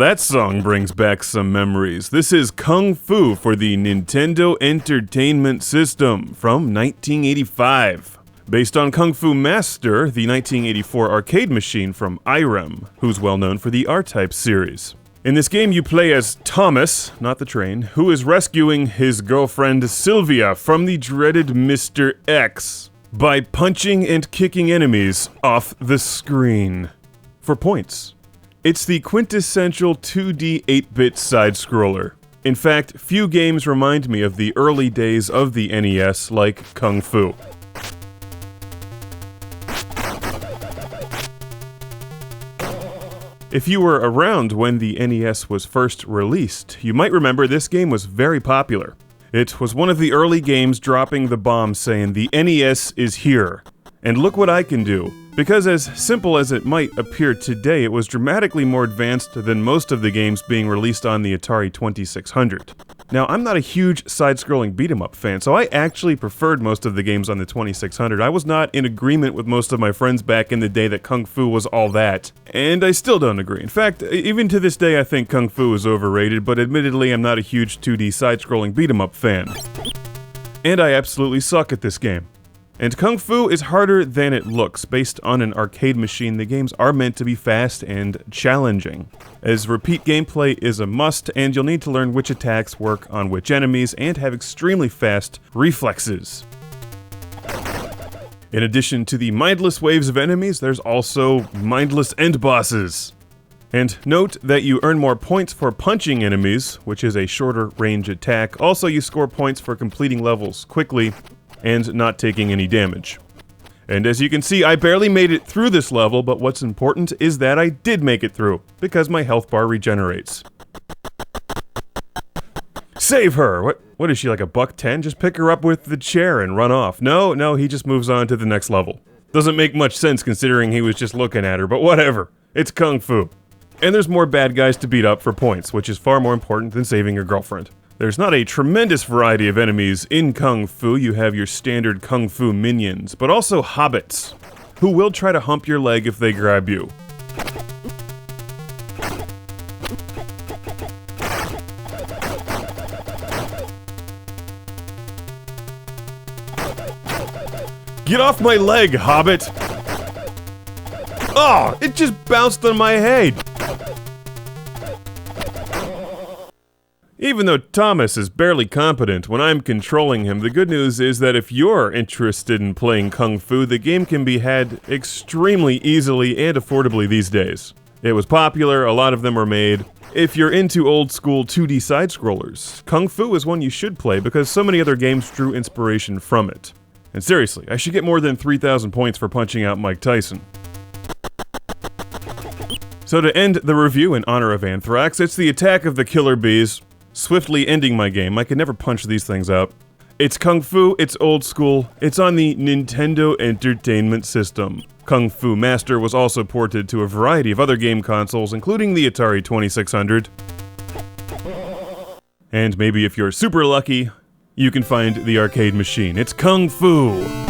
that song brings back some memories. This is Kung Fu for the Nintendo Entertainment System from 1985. Based on Kung Fu Master, the 1984 arcade machine from Irem, who's well known for the R-Type series. In this game, you play as Thomas, not the train, who is rescuing his girlfriend Sylvia from the dreaded Mr. X by punching and kicking enemies off the screen for points. It's the quintessential 2D 8-bit side-scroller. In fact, few games remind me of the early days of the NES like Kung Fu. If you were around when the NES was first released, you might remember this game was very popular. It was one of the early games dropping the bomb saying, "The NES is here, and look what I can do." Because as simple as it might appear today, it was dramatically more advanced than most of the games being released on the Atari 2600. Now, I'm not a huge side-scrolling beat-em-up fan, so I actually preferred most of the games on the 2600. I was not in agreement with most of my friends back in the day that Kung Fu was all that, and I still don't agree. In fact, even to this day I think Kung Fu is overrated, but admittedly I'm not a huge 2D side-scrolling beat-em-up fan. And I absolutely suck at this game. And Kung Fu is harder than it looks. Based on an arcade machine, the games are meant to be fast and challenging, as repeat gameplay is a must, and you'll need to learn which attacks work on which enemies and have extremely fast reflexes. In addition to the mindless waves of enemies, there's also mindless end bosses. And note that you earn more points for punching enemies, which is a shorter range attack. Also, you score points for completing levels quickly and not taking any damage. And as you can see, I barely made it through this level, but what's important is that I did make it through, because my health bar regenerates. Save her! What is she, like a $1.10? Just pick her up with the chair and run off. No, he just moves on to the next level. Doesn't make much sense considering he was just looking at her, but whatever. It's Kung Fu. And there's more bad guys to beat up for points, which is far more important than saving your girlfriend. There's not a tremendous variety of enemies in Kung Fu. You have your standard Kung Fu minions, but also hobbits, who will try to hump your leg if they grab you. Get off my leg, hobbit! Oh, it just bounced on my head! Even though Thomas is barely competent when I'm controlling him, the good news is that if you're interested in playing Kung Fu, the game can be had extremely easily and affordably these days. It was popular, a lot of them were made. If you're into old-school 2D side-scrollers, Kung Fu is one you should play because so many other games drew inspiration from it. And seriously, I should get more than 3,000 points for punching out Mike Tyson. So to end the review in honor of Anthrax, it's the attack of the killer bees, swiftly ending my game. I could never punch these things out. It's Kung Fu, it's old school, it's on the Nintendo Entertainment System. Kung Fu Master was also ported to a variety of other game consoles, including the Atari 2600. And maybe if you're super lucky, you can find the arcade machine. It's Kung Fu!